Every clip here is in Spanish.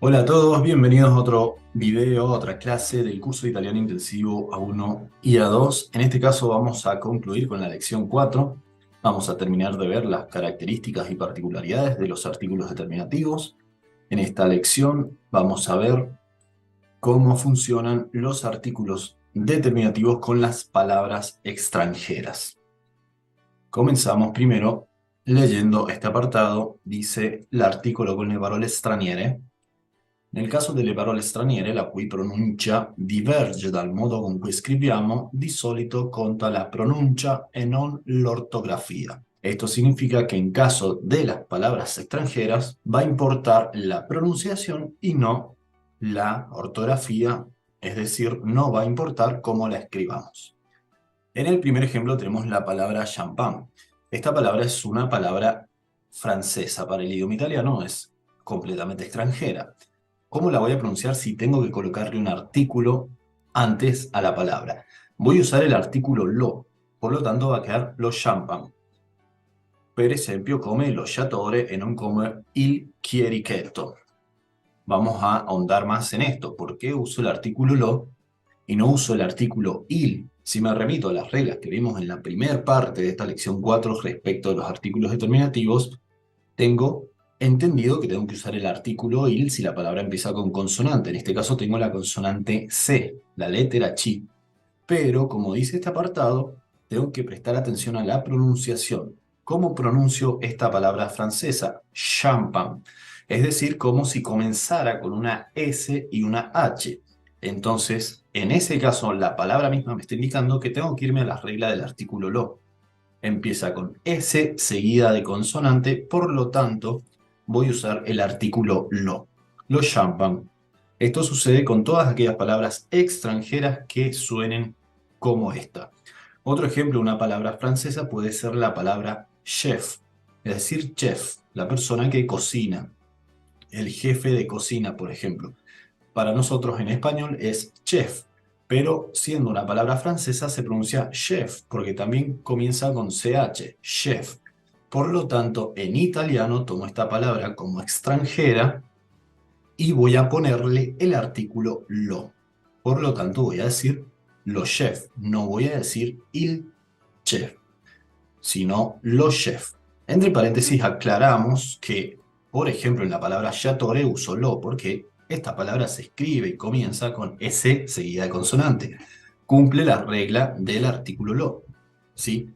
Hola a todos, bienvenidos a otro video, a otra clase del curso de italiano intensivo A1 y A2. En este caso vamos a concluir con la lección 4. Vamos a terminar de ver las características y particularidades de los artículos determinativos. En esta lección vamos a ver cómo funcionan los artículos determinativos con las palabras extranjeras. Comenzamos primero leyendo este apartado. Dice l'articolo con le parole straniere. Nel caso delle parole straniere, la cui pronuncia diverge dal modo con cui scriviamo, di solito conta la pronuncia e non l'ortografía. Esto significa que en caso de las palabras extranjeras va a importar la pronunciación y no la ortografía, es decir, no va a importar cómo la escribamos. En el primer ejemplo tenemos la palabra champán. Esta palabra es una palabra francesa. Para el idioma italiano es completamente extranjera. ¿Cómo la voy a pronunciar si tengo que colocarle un artículo antes a la palabra? Voy a usar el artículo lo, por lo tanto va a quedar lo champagne. Per esempio, come lo chattore e non come il chierichetto. Vamos a ahondar más en esto. ¿Por qué uso el artículo lo y no uso el artículo il? Si me remito a las reglas que vimos en la primera parte de esta lección 4 respecto a los artículos determinativos, tengo entendido que tengo que usar el artículo il si la palabra empieza con consonante. En este caso tengo la consonante C, la letra chi. Pero, como dice este apartado, tengo que prestar atención a la pronunciación. ¿Cómo pronuncio esta palabra francesa? Champagne. Es decir, como si comenzara con una S y una H. Entonces, en ese caso, la palabra misma me está indicando que tengo que irme a la regla del artículo lo. Empieza con S seguida de consonante, por lo tanto, voy a usar el artículo lo. Lo champagne. Esto sucede con todas aquellas palabras extranjeras que suenen como esta. Otro ejemplo, una palabra francesa puede ser la palabra chef, es decir, chef, la persona que cocina, el jefe de cocina, por ejemplo. Para nosotros en español es chef, pero siendo una palabra francesa se pronuncia chef, porque también comienza con ch, chef. Por lo tanto, en italiano tomo esta palabra como extranjera y voy a ponerle el artículo lo. Por lo tanto, voy a decir lo chef, no voy a decir il chef, sino lo chef. Entre paréntesis aclaramos que, por ejemplo, en la palabra chattore uso lo porque esta palabra se escribe y comienza con S seguida de consonante. Cumple la regla del artículo lo, ¿sí?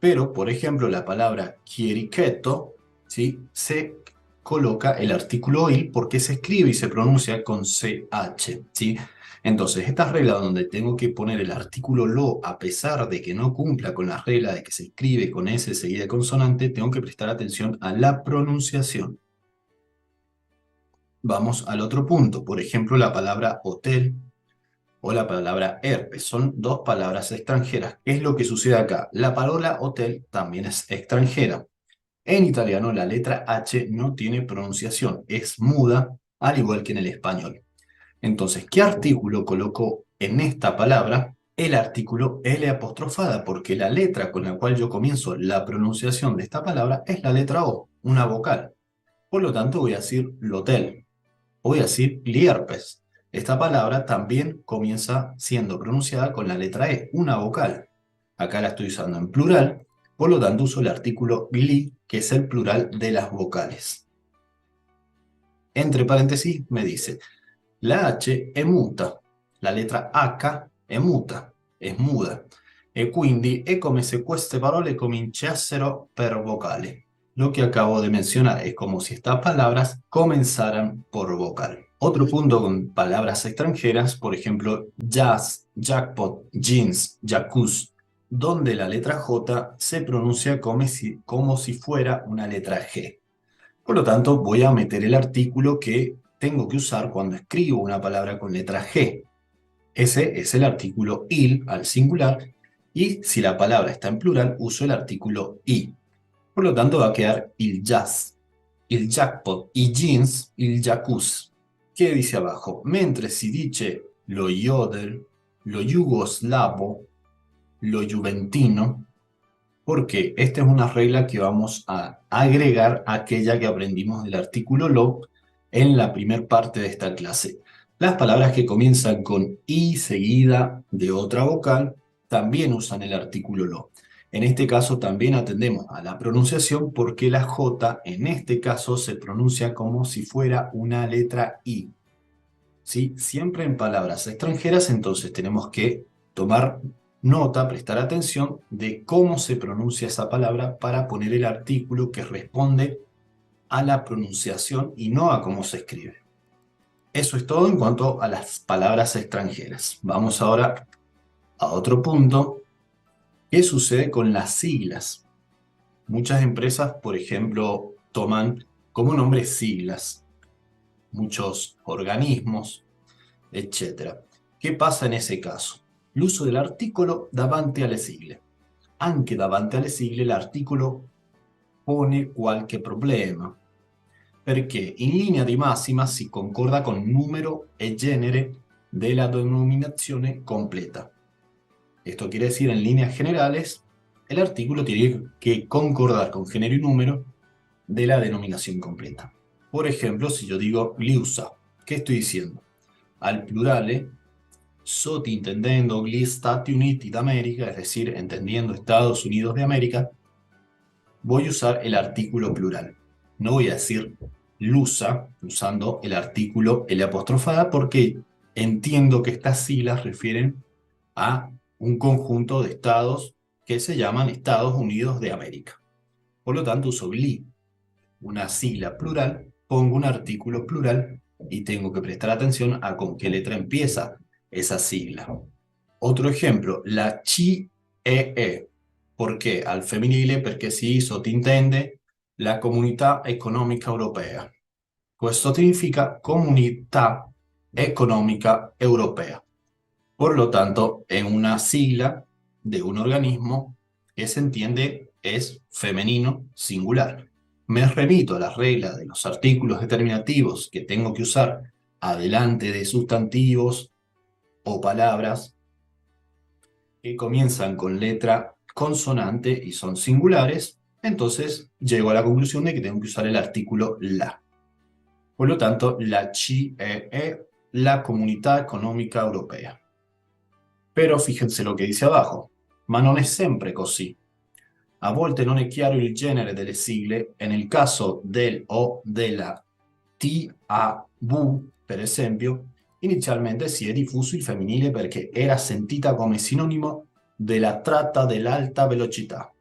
Pero, por ejemplo, la palabra chierichetto, ¿sí? Se coloca el artículo il porque se escribe y se pronuncia con CH, ¿sí? Entonces, esta regla donde tengo que poner el artículo lo a pesar de que no cumpla con la regla de que se escribe con S seguida de consonante, tengo que prestar atención a la pronunciación. Vamos al otro punto. Por ejemplo, la palabra hotel o la palabra herpes. Son dos palabras extranjeras. ¿Qué es lo que sucede acá? La palabra hotel también es extranjera. En italiano la letra H no tiene pronunciación, es muda, al igual que en el español. Entonces, ¿qué artículo coloco en esta palabra? El artículo L apostrofada, porque la letra con la cual yo comienzo la pronunciación de esta palabra es la letra O, una vocal. Por lo tanto, voy a decir l'hotel, voy a decir l'herpes. Esta palabra también comienza siendo pronunciada con la letra E, una vocal. Acá la estoy usando en plural, por lo tanto uso el artículo gli, que es el plural de las vocales. Entre paréntesis me dice, la H è muta, la letra H è muta, è muda, e quindi è come se queste parole cominciassero per vocale. Lo que acabo de mencionar es como si estas palabras comenzaran por vocal. Otro punto con palabras extranjeras, por ejemplo, jazz, jackpot, jeans, jacuzzi, donde la letra J se pronuncia como si fuera una letra G. Por lo tanto, voy a meter el artículo que tengo que usar cuando escribo una palabra con letra G. Ese es el artículo il al singular, y si la palabra está en plural, uso el artículo i. Por lo tanto, va a quedar il jazz, il jackpot, i jeans, il jacuzzi. ¿Qué dice abajo? Mentre si dice lo yodel, lo jugoslavo, lo juventino, porque esta es una regla que vamos a agregar a aquella que aprendimos del artículo lo, en la primer parte de esta clase. Las palabras que comienzan con I seguida de otra vocal también usan el artículo lo. En este caso también atendemos a la pronunciación porque la J en este caso se pronuncia como si fuera una letra I. ¿Sí? Siempre en palabras extranjeras, entonces tenemos que tomar nota, prestar atención de cómo se pronuncia esa palabra para poner el artículo que responde a la pronunciación y no a cómo se escribe. Eso es todo en cuanto a las palabras extranjeras. Vamos ahora a otro punto. ¿Qué sucede con las siglas? Muchas empresas, por ejemplo, toman como nombre siglas, muchos organismos, etcétera. ¿Qué pasa en ese caso? L'uso dell'articolo davanti alle sigle. Anche davanti alle sigle l'articolo pone qualche problema, perché in linea di massima si concorda con numero e genere della denominazione completa. Esto quiere decir, en líneas generales, el artículo tiene que concordar con género y número de la denominación completa. Por ejemplo, si yo digo liusa, ¿qué estoy diciendo? Al plurale, sottintendendo gli Stati Uniti d'America, es decir, entendiendo Estados Unidos de América, voy a usar el artículo plural. No voy a decir lusa usando el artículo L apostrofada porque entiendo que estas siglas refieren a un conjunto de estados que se llaman Estados Unidos de América. Por lo tanto, uso GLI, una sigla plural, pongo un artículo plural y tengo que prestar atención a con qué letra empieza esa sigla. Otro ejemplo, la CEE. Perché al femminile? Perché si sottintende la Comunità Economica Europea. Questo significa Comunità Económica Europea. Por lo tanto, en una sigla de un organismo que se entiende es femenino singular. Me remito a las reglas de los artículos determinativos que tengo que usar adelante de sustantivos o palabras que comienzan con letra consonante y son singulares, entonces llego a la conclusión de que tengo que usar el artículo la. Por lo tanto, la CEE, la Comunità Economica Europea. Però fíjense lo che dice abajo, ma non è sempre così. A volte non è chiaro il genere delle sigle e nel caso del o della TAV, per esempio, inizialmente si è diffuso il femminile perché era sentita come sinonimo della tratta dell'alta velocità.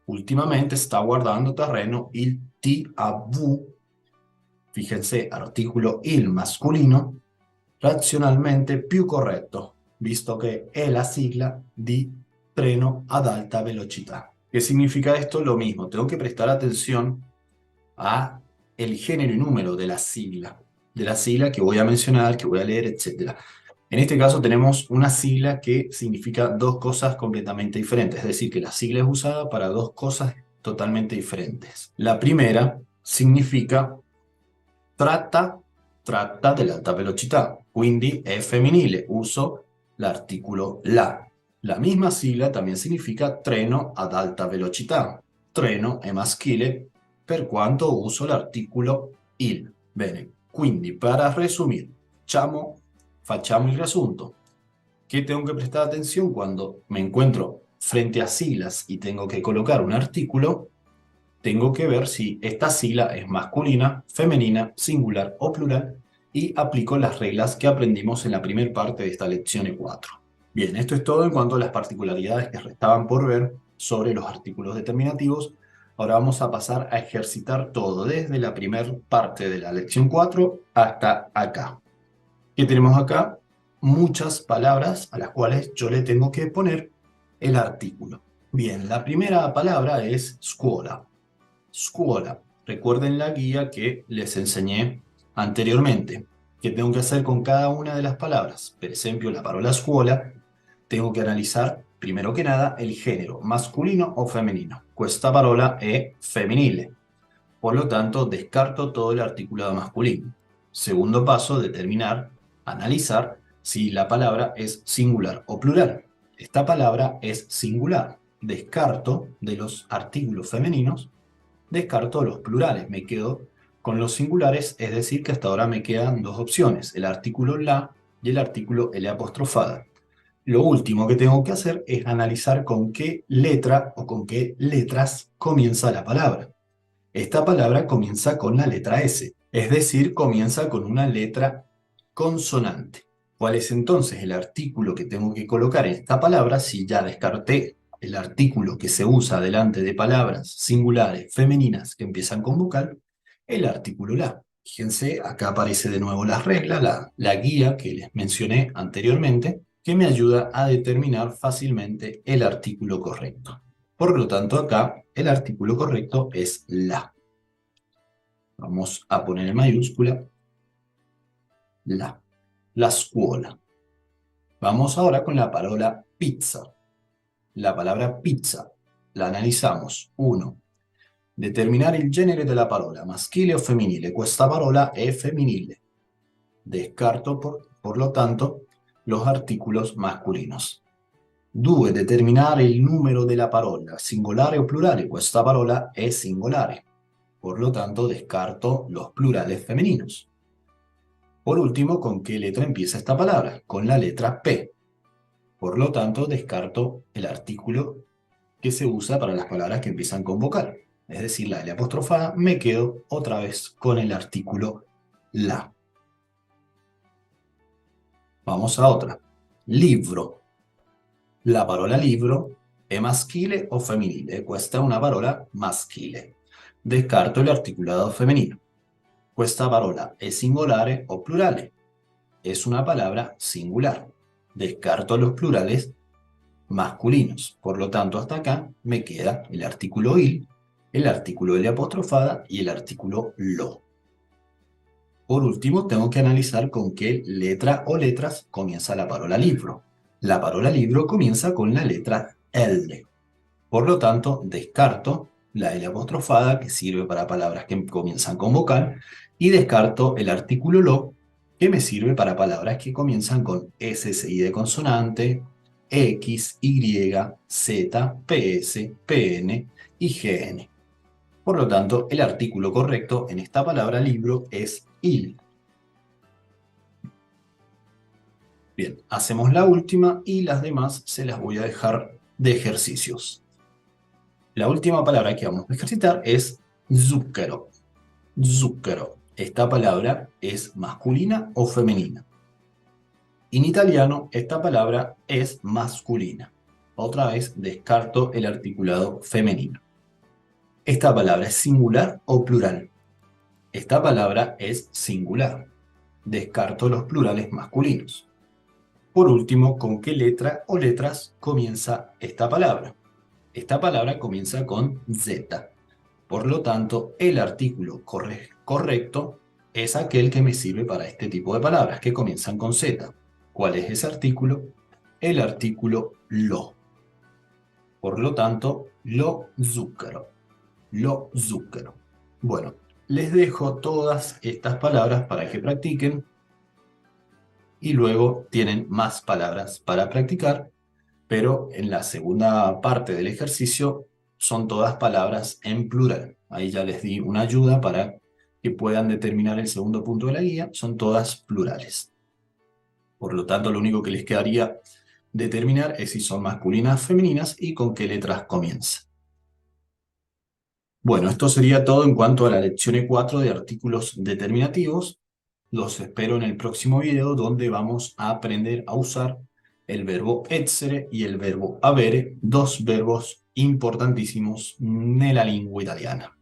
Ultimamente sta guardando terreno il TAV, fíjense, artículo il masculino, razionalmente più corretto, visto che è la sigla di treno ad alta velocità. ¿Qué significa esto? Lo mismo, tengo que prestar atención a el género y número de la sigla que voy a mencionar, que voy a leer, etc. En este caso tenemos una sigla que significa dos cosas completamente diferentes, es decir, que la sigla es usada para dos cosas totalmente diferentes. La primera significa tratta dell'alta velocità, quindi è femminile, uso l'articolo la. La misma sigla también significa treno ad alta velocità. Treno è maschile per quanto uso l'articolo il. Bene, quindi para resumir, facciamo il riassunto. ¿Qué tengo que prestar atención cuando me encuentro frente a siglas y tengo que colocar un artículo? Tengo que ver si esta sigla es masculina, femenina, singular o plural y aplico las reglas que aprendimos en la primera parte de esta lección 4. Bien, esto es todo en cuanto a las particularidades que restaban por ver sobre los artículos determinativos. Ahora vamos a pasar a ejercitar todo desde la primera parte de la lección 4 hasta acá. ¿Qué tenemos acá? Muchas palabras a las cuales yo le tengo que poner el artículo. Bien, la primera palabra es scuola. Scuola. Recuerden la guía que les enseñé anteriormente. ¿Qué tengo que hacer con cada una de las palabras? Por ejemplo, la palabra scuola, tengo que analizar, primero que nada, el género, masculino o femenino. Questa parola è femminile. Por lo tanto, descarto todo el articulado masculino. Segundo paso, determinar, analizar si la palabra es singular o plural. Esta palabra es singular. Descarto de los artículos femeninos, descarto los plurales. Me quedo Con los singulares, es decir, que hasta ahora me quedan dos opciones, el artículo la y el artículo L apostrofada. Lo último que tengo que hacer es analizar con qué letra o con qué letras comienza la palabra. Esta palabra comienza con la letra S, es decir, comienza con una letra consonante. ¿Cuál es entonces el artículo que tengo que colocar en esta palabra si ya descarté el artículo que se usa delante de palabras singulares femeninas que empiezan con vocal? El artículo la. Fíjense, acá aparece de nuevo la regla, la guía que les mencioné anteriormente, que me ayuda a determinar fácilmente el artículo correcto. Por lo tanto, acá el artículo correcto es la. Vamos a poner en mayúscula la scuola. Vamos ahora con la palabra pizza. La palabra pizza la analizzamos. 1. Determinare il genere della parola, maschile o femminile. Questa parola è femminile. Descarto, por lo tanto, los artículos masculinos. 2. Determinare il numero della parola, singolare o plurale. Questa parola è singolare. Por lo tanto, descarto los plurales femeninos. Por último, ¿con qué letra empieza esta palabra? Con la letra P. Por lo tanto, descarto el artículo que se usa para las palabras que empiezan con vocal. Es decir, la L apostrofada, me quedo otra vez con el artículo la. Vamos a otra. Libro. La parola libro è maschile o femminile? Questa è una parola maschile. Descarto el articulado femenino. Questa parola è singolare o plurale? Es una palabra singular. Descarto los plurales masculinos. Por lo tanto, hasta acá me queda el artículo il, el artículo L apostrofada y el artículo lo. Por último, tengo que analizar con qué letra o letras comienza la parola libro. La parola libro comienza con la letra L. Por lo tanto, descarto la L apostrofada, que sirve para palabras que comienzan con vocal, y descarto el artículo lo, que me sirve para palabras que comienzan con SSI de consonante, X, Y, Z, PS, PN y GN. Por lo tanto, el artículo correcto en esta palabra libro es il. Bien, hacemos la última y las demás se las voy a dejar de ejercicios. La última palabra que vamos a ejercitar es zucchero. Zucchero. Esta palabra es masculina o femenina. En italiano, esta palabra es masculina. Otra vez descarto el articulado femenino. Esta palabra es singular o plural. Esta palabra es singular. Descarto los plurales masculinos. Por último, ¿con qué letra o letras comienza esta palabra? Esta palabra comienza con Z. Por lo tanto, el artículo correcto es aquel que me sirve para este tipo de palabras que comienzan con Z. ¿Cuál es ese artículo? El artículo lo. Por lo tanto, lo zucchero. Lo zucchero. Bueno, les dejo todas estas palabras para que practiquen y luego tienen más palabras para practicar, pero en la segunda parte del ejercicio son todas palabras en plural. Ahí ya les di una ayuda para que puedan determinar el segundo punto de la guía, son todas plurales. Por lo tanto, lo único que les quedaría determinar es si son masculinas, femeninas y con qué letras comienzan. Bueno, esto sería todo en cuanto a la lección 4 de artículos determinativos. Los espero en el próximo video donde vamos a aprender a usar el verbo essere y el verbo avere, dos verbos importantísimos en la lengua italiana.